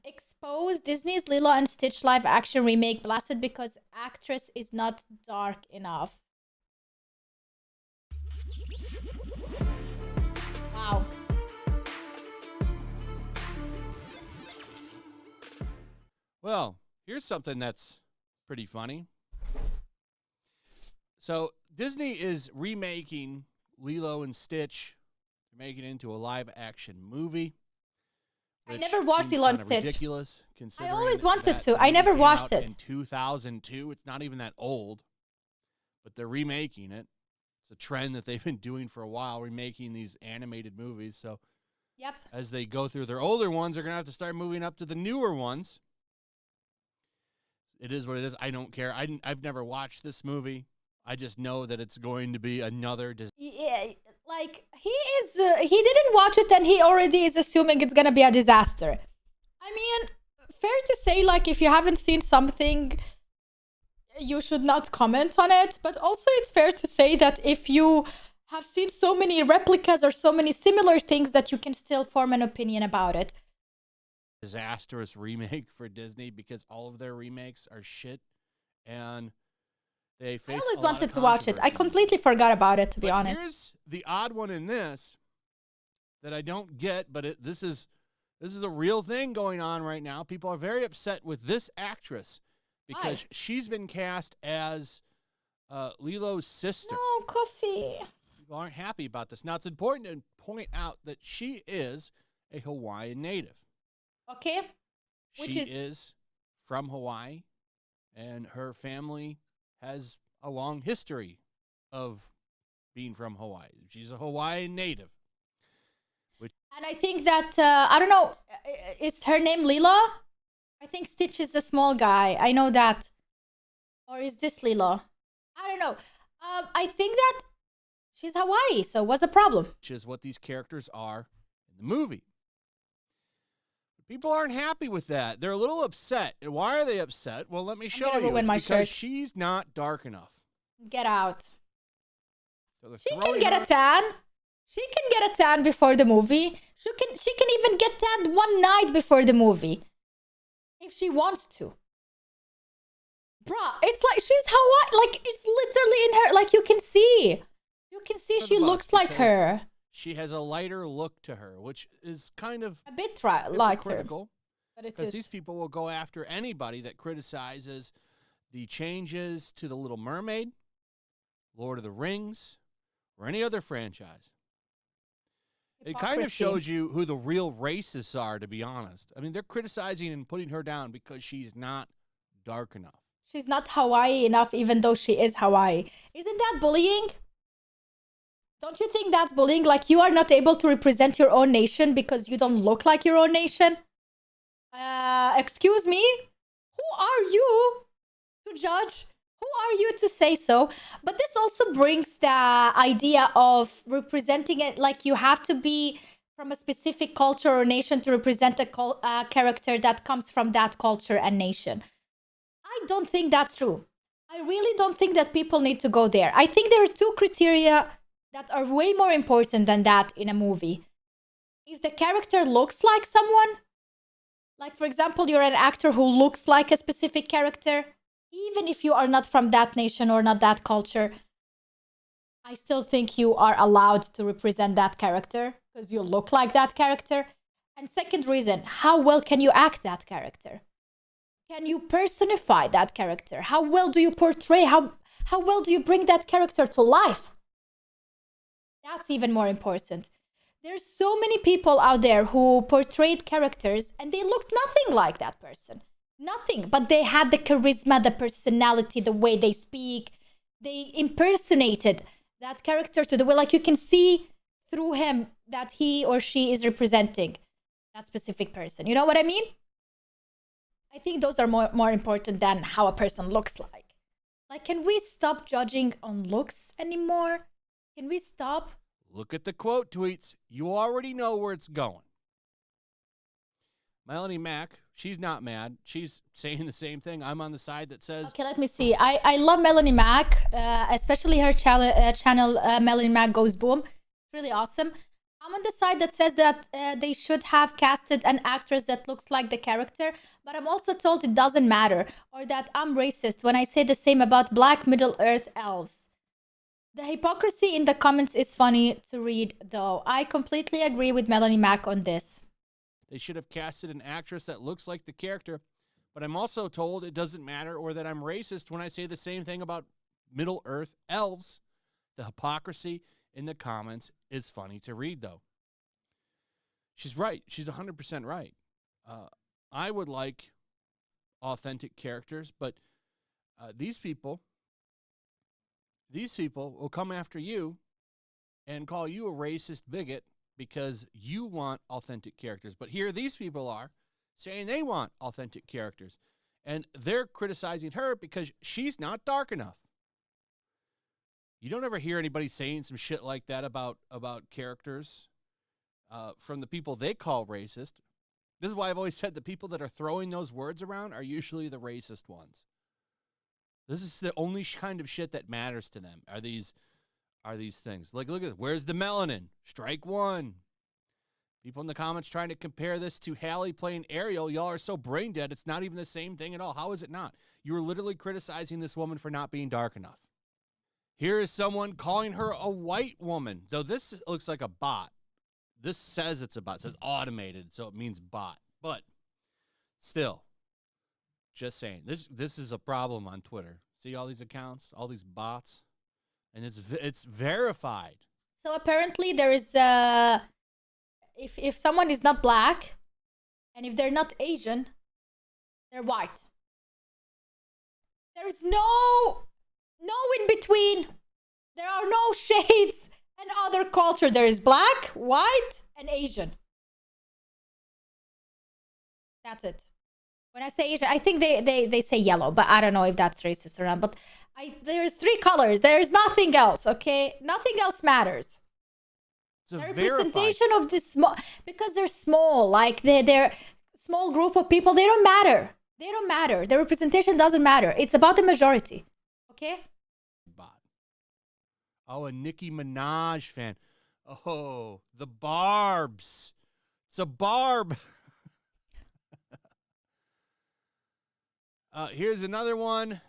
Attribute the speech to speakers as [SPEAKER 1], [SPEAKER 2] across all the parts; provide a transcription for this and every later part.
[SPEAKER 1] Exposed Disney's Lilo and Stitch live action remake blasted because actress is not dark enough. Wow.
[SPEAKER 2] Well, here's something that's pretty funny. So Disney is remaking Lilo and Stitch, making it into a live action movie.
[SPEAKER 1] I never watched Lilo and Stitch.
[SPEAKER 2] Ridiculous.
[SPEAKER 1] I always wanted to. I never watched it.
[SPEAKER 2] In 2002, it's not even that old, but they're remaking it. It's a trend that they've been doing for a while, remaking these animated movies. So,
[SPEAKER 1] yep.
[SPEAKER 2] As they go through their older ones, they're gonna have to start moving up to the newer ones. It is what it is. I don't care. I've never watched this movie. I just know that it's going to be another.
[SPEAKER 1] Yeah, like he didn't watch it and he already is assuming it's gonna be a disaster. I mean, fair to say, like, if you haven't seen something, you should not comment on it. But also, it's fair to say that if you have seen so many replicas or so many similar things, that you can still form an opinion about it.
[SPEAKER 2] Disastrous remake for Disney because all of their remakes are shit, and they face.
[SPEAKER 1] I always wanted to watch it. I completely forgot about it, to be honest.
[SPEAKER 2] Here's the odd one in this that I don't get, but this is a real thing going on right now. People are very upset with this actress because she's been cast as Lilo's sister.
[SPEAKER 1] No, coffee.
[SPEAKER 2] People aren't happy about this. Now, it's important to point out that she is a Hawaiian native.
[SPEAKER 1] Okay.
[SPEAKER 2] She is from Hawaii, and her family has a long history of being from Hawaii. She's a Hawaiian native.
[SPEAKER 1] And I think that, I don't know, is her name Lilo? I think Stitch is the small guy. I know that. Or is this Lilo? I don't know. I think that she's Hawaii, so what's the problem?
[SPEAKER 2] Which is what these characters are in the movie. People aren't happy with that. They're a little upset. And why are they upset? Well, let me show you. It's because she's not dark enough.
[SPEAKER 1] Get out.
[SPEAKER 2] So
[SPEAKER 1] she can get a tan. She can get a tan before the movie. She can even get tanned one night before the movie. If she wants to. Bruh, it's like she's Hawaii. Like, it's literally in her. Like, you can see. You can see she looks like her.
[SPEAKER 2] She has a lighter look to her, which is kind of
[SPEAKER 1] a bit lighter.
[SPEAKER 2] Critical, because these people will go after anybody that criticizes the changes to The Little Mermaid, Lord of the Rings, or any other franchise. It kind of shows you who the real racists are, to be honest. I mean, they're criticizing and putting her down because she's not dark enough.
[SPEAKER 1] She's not Hawaii enough, even though she is Hawaii. Isn't that bullying? Don't you think that's bullying? Like, you are not able to represent your own nation because you don't look like your own nation? Excuse me? Who are you to judge? Who are you to say so? But this also brings the idea of representing it. Like, you have to be from a specific culture or nation to represent a character that comes from that culture and nation. I don't think that's true. I really don't think that people need to go there. I think there are two criteria that are way more important than that in a movie. If the character looks like someone, like, for example, you're an actor who looks like a specific character, even if you are not from that nation or not that culture, I still think you are allowed to represent that character because you look like that character. And second reason, how well can you act that character? Can you personify that character? How well do you portray? How well do you bring that character to life? That's even more important. There's so many people out there who portrayed characters and they looked nothing like that person. Nothing. But they had the charisma, the personality, the way they speak. They impersonated that character to the way, like, you can see through him that he or she is representing that specific person. You know what I mean? I think those are more important than how a person looks like. Like, can we stop judging on looks anymore? Can we stop?
[SPEAKER 2] Look at the quote tweets. You already know where it's going. Melanie Mac, she's not mad. She's saying the same thing. I'm on the side that says...
[SPEAKER 1] Okay, let me see. I love Melanie Mac, especially her channel Melanie Mac Goes Boom. Really awesome. I'm on the side that says that they should have casted an actress that looks like the character, but I'm also told it doesn't matter, or that I'm racist when I say the same about Black Middle Earth elves. The hypocrisy in the comments is funny to read, though. I completely agree with Melanie Mack on this.
[SPEAKER 2] They should have casted an actress that looks like the character, but I'm also told it doesn't matter, or that I'm racist when I say the same thing about Middle Earth elves. The hypocrisy in the comments is funny to read, though. She's right. She's 100% right. I would like authentic characters, but these people will come after you and call you a racist bigot because you want authentic characters. But here these people are saying they want authentic characters, and they're criticizing her because she's not dark enough. You don't ever hear anybody saying some shit like that about characters from the people they call racist. This is why I've always said the people that are throwing those words around are usually the racist ones. This is the only kind of shit that matters to them. Are these things? Like, look at this. Where's the melanin? Strike one. People in the comments trying to compare this to Hallie playing Ariel. Y'all are so brain dead. It's not even the same thing at all. How is it not? You were literally criticizing this woman for not being dark enough. Here is someone calling her a white woman. Though this looks like a bot. This says it's a bot. It says automated, so it means bot. But still, just saying. This is a problem on Twitter. See all these accounts, all these bots? And it's verified.
[SPEAKER 1] So apparently there is if someone is not black and if they're not Asian, they're white. There is no in between. There are no shades and other culture. There is black, white, and Asian. That's it. When I say Asian, I think they say yellow, but I don't know if that's racist or not. But there's 3 colors. There's nothing else, okay? Nothing else matters.
[SPEAKER 2] The
[SPEAKER 1] representation of this small, because they're small, like they're small group of people, they don't matter. They don't matter. The representation doesn't matter. It's about the majority, okay?
[SPEAKER 2] Oh, a Nicki Minaj fan. Oh, the Barbs. It's a Barb. Here's another one.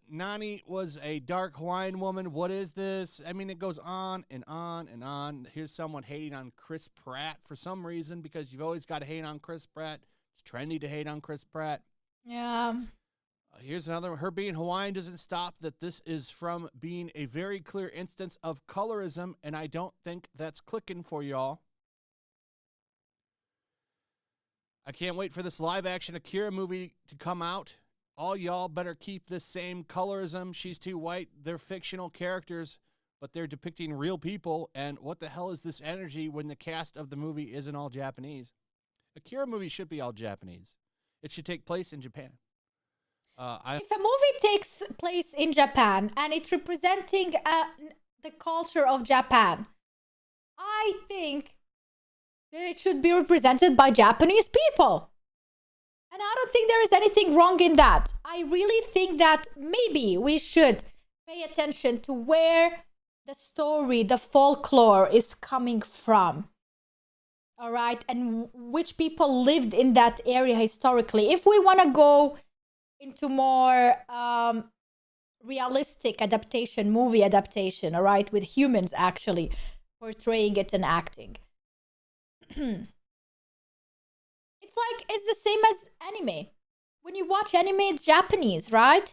[SPEAKER 2] Nani was a dark Hawaiian woman. What is this? I mean, it goes on and on and on. Here's someone hating on Chris Pratt for some reason, because you've always got to hate on Chris Pratt. It's trendy to hate on Chris Pratt.
[SPEAKER 1] Yeah.
[SPEAKER 2] Here's another one. Her being Hawaiian doesn't stop that this is from being a very clear instance of colorism, and I don't think that's clicking for y'all. I can't wait for this live-action Akira movie to come out. All y'all better keep this same colorism. She's too white. They're fictional characters, but they're depicting real people. And what the hell is this energy when the cast of the movie isn't all Japanese? Akira movie should be all Japanese. It should take place in Japan.
[SPEAKER 1] If a movie takes place in Japan and it's representing the culture of Japan, I think that it should be represented by Japanese people. And I don't think there is anything wrong in that. I really think that maybe we should pay attention to where the story, the folklore is coming from. All right? And which people lived in that area historically. If we want to go into more realistic adaptation, movie adaptation, all right, with humans actually portraying it and acting. It's the same as anime. When you watch anime, it's Japanese, right?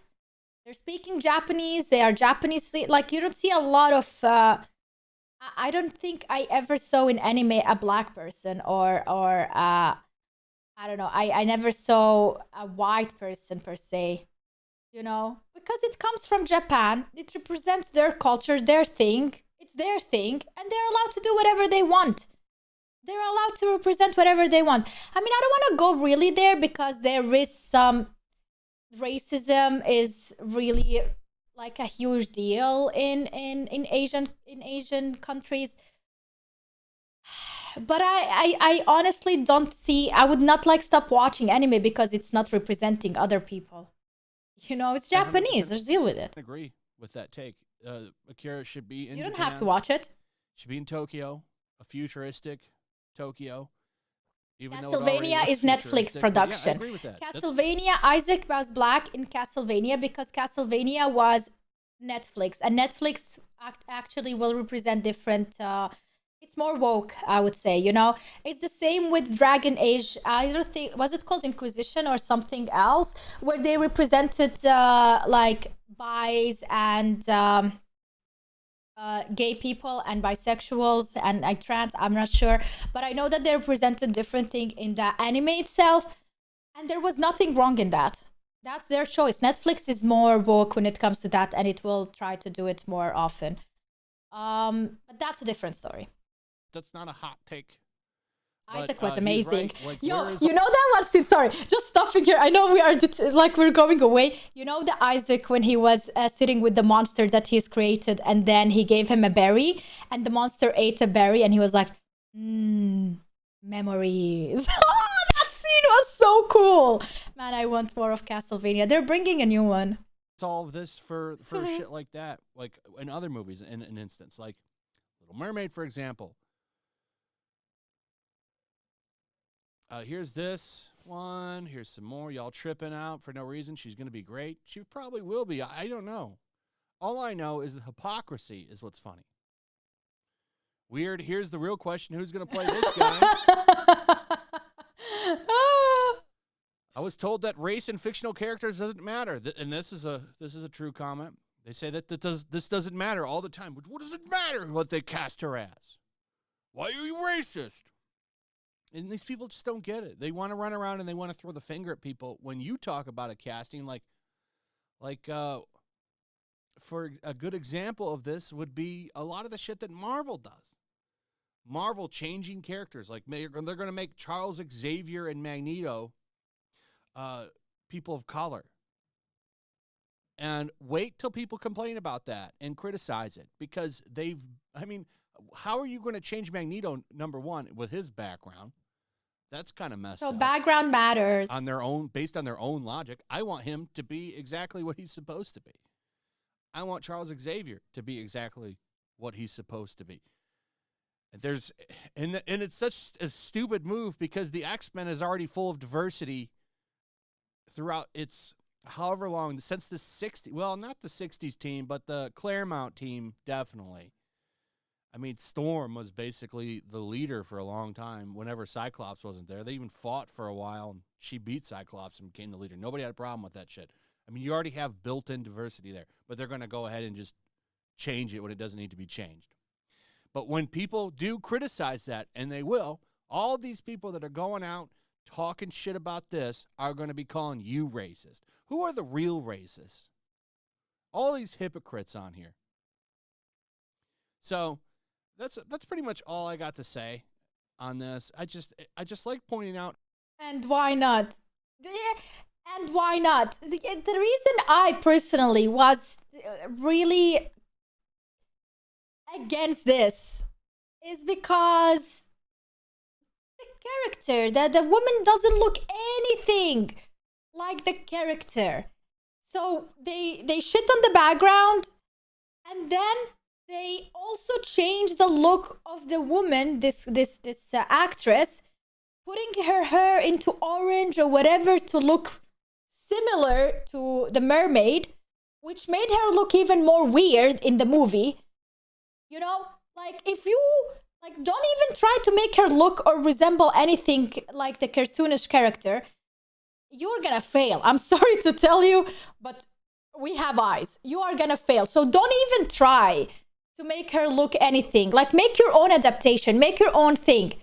[SPEAKER 1] They're speaking Japanese. They are Japanese. Like, you don't see a lot of... I don't think I ever saw in anime a black person or I don't know. I never saw a white person per se, you know, because it comes from Japan. It represents their culture, their thing. It's their thing, and they're allowed to do whatever they want. They're allowed to represent whatever they want. I mean, I don't want to go really there because there is some racism is really like a huge deal in Asian countries. But I honestly don't see, I would not like stop watching anime because it's not representing other people. You know, it's Japanese. Just deal with it.
[SPEAKER 2] I agree with that take. Akira should be in
[SPEAKER 1] You don't
[SPEAKER 2] Japan.
[SPEAKER 1] have to watch it.
[SPEAKER 2] Should be in Tokyo. a futuristic Tokyo, even though it already
[SPEAKER 1] Castlevania
[SPEAKER 2] looks
[SPEAKER 1] is Netflix
[SPEAKER 2] futuristic. But yeah, I
[SPEAKER 1] production.
[SPEAKER 2] agree with that.
[SPEAKER 1] Castlevania, Isaac was black in Castlevania because Castlevania was Netflix, and Netflix actually will represent different. It's more woke, I would say. You know, it's the same with Dragon Age. I don't think was it called Inquisition or something else, where they represented like bis and gay people and bisexuals and like trans. I'm not sure, but I know that they represented different thing in the anime itself, and there was nothing wrong in that. That's their choice. Netflix is more woke when it comes to that, and it will try to do it more often. But that's a different story.
[SPEAKER 2] That's not a hot take.
[SPEAKER 1] Isaac
[SPEAKER 2] But,
[SPEAKER 1] was
[SPEAKER 2] he's
[SPEAKER 1] amazing.
[SPEAKER 2] right. Like,
[SPEAKER 1] Yo,
[SPEAKER 2] where is
[SPEAKER 1] you know that one scene? Sorry, just stopping here. I know we are like we're going away. You know the Isaac when he was sitting with the monster that he's created, and then he gave him a berry, and the monster ate a berry, and he was like, memories. Oh, that scene was so cool. Man, I want more of Castlevania. They're bringing a new one.
[SPEAKER 2] all of this for shit like that? Like in other movies, in an instance, like Little Mermaid, for example. Here's this one. Here's some more. Y'all tripping out for no reason. She's going to be great. She probably will be. I don't know. All I know is the hypocrisy is what's funny. Weird. Here's the real question. Who's going to play this guy? I was told that race in fictional characters doesn't matter. And this is a true comment. They say that this doesn't matter all the time. But what does it matter what they cast her as? Why are you racist? And these people just don't get it. They want to run around and they want to throw the finger at people when you talk about a casting. For a good example of this would be a lot of the shit that Marvel does. Marvel changing characters. Like they're going to make Charles Xavier and Magneto people of color. And wait till people complain about that and criticize it. Because how are you going to change Magneto, number one, with his background? That's kind of messed up.
[SPEAKER 1] So background matters.
[SPEAKER 2] Based on their own logic. I want him to be exactly what he's supposed to be. I want Charles Xavier to be exactly what he's supposed to be. And it's such a stupid move because the X-Men is already full of diversity throughout its however long, since the 60s. Well, not the 60s team, but the Claremont team, definitely. I mean, Storm was basically the leader for a long time whenever Cyclops wasn't there. They even fought for a while, and she beat Cyclops and became the leader. Nobody had a problem with that shit. I mean, you already have built-in diversity there, but they're going to go ahead and just change it when it doesn't need to be changed. But when people do criticize that, and they will, all these people that are going out talking shit about this are going to be calling you racist. Who are the real racists? All these hypocrites on here. So that's pretty much all I got to say on this. I just like pointing out.
[SPEAKER 1] And why not? And why not? The reason I personally was really against this is because the character, that the woman doesn't look anything like the character. So they shit on the background, and then they also change the look of the woman, this actress, putting her hair into orange or whatever to look similar to the mermaid, which made her look even more weird in the movie. You know, like if you don't even try to make her look or resemble anything like the cartoonish character, you're gonna fail. I'm sorry to tell you, but we have eyes. You are gonna fail. So don't even try to make her look anything. Like, make your own adaptation, make your own thing.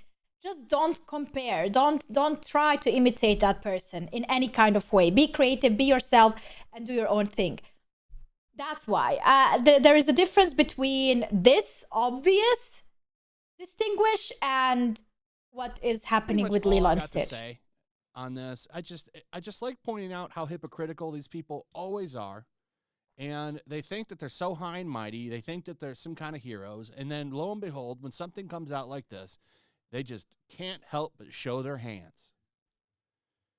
[SPEAKER 1] Just don't compare. Don't try to imitate that person in any kind of way. Be creative, be yourself, and do your own thing. That's why there is a difference between this obvious distinguish and what is happening with Lilo Stitch.
[SPEAKER 2] Say on this, I just like pointing out how hypocritical these people always are. And they think that they're so high and mighty. They think that they're some kind of heroes. And then, lo and behold, when something comes out like this, they just can't help but show their hands.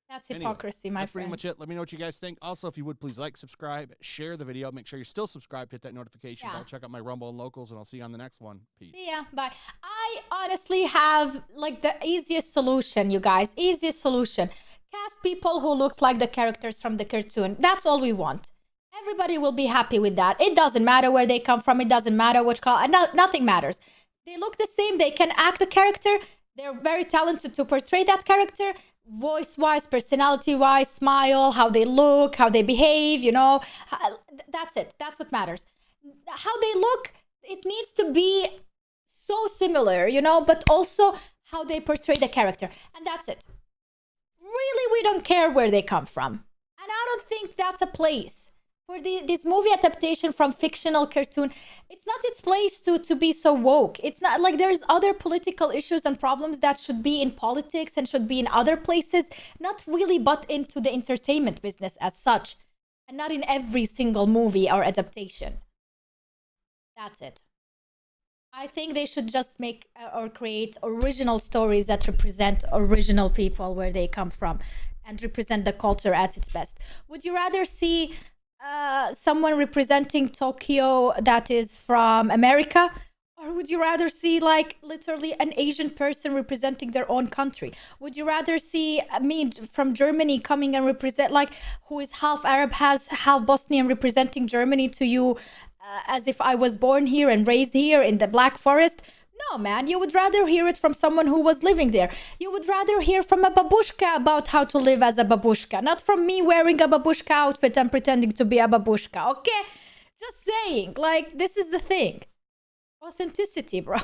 [SPEAKER 1] That's
[SPEAKER 2] Anyway,
[SPEAKER 1] hypocrisy, my
[SPEAKER 2] that's
[SPEAKER 1] friend.
[SPEAKER 2] pretty much it. Let me know what you guys think. Also, if you would, please like, subscribe, share the video. Make sure you're still subscribed. Hit that notification bell. Check out my Rumble and Locals, and I'll see you on the next one. Peace.
[SPEAKER 1] Yeah, bye. I honestly have like the easiest solution, you guys. Easiest solution. Cast people who looks like the characters from the cartoon. That's all we want. Everybody will be happy with that. It doesn't matter where they come from. It doesn't matter which color. Nothing matters. They look the same. They can act the character. They're very talented to portray that character. Voice-wise, personality-wise, smile, how they look, how they behave, you know. That's it. That's what matters. How they look, it needs to be so similar, you know, but also how they portray the character. And that's it. Really, we don't care where they come from. And I don't think that's a place for this movie adaptation from fictional cartoon. It's not its place to be so woke. It's not like there's other political issues and problems that should be in politics and should be in other places, not really but into the entertainment business as such, and not in every single movie or adaptation. That's it. I think they should just make or create original stories that represent original people where they come from and represent the culture at its best. Would you rather see someone representing Tokyo that is from America, or would you rather see like literally an Asian person representing their own country? Would you rather see me from Germany coming and represent, like, who is half Arab, has half Bosnian, representing Germany to you as if I was born here and raised here in the Black Forest? No, man, you would rather hear it from someone who was living there. You would rather hear from a babushka about how to live as a babushka, not from me wearing a babushka outfit and pretending to be a babushka, okay? Just saying, like, this is the thing. Authenticity, bro.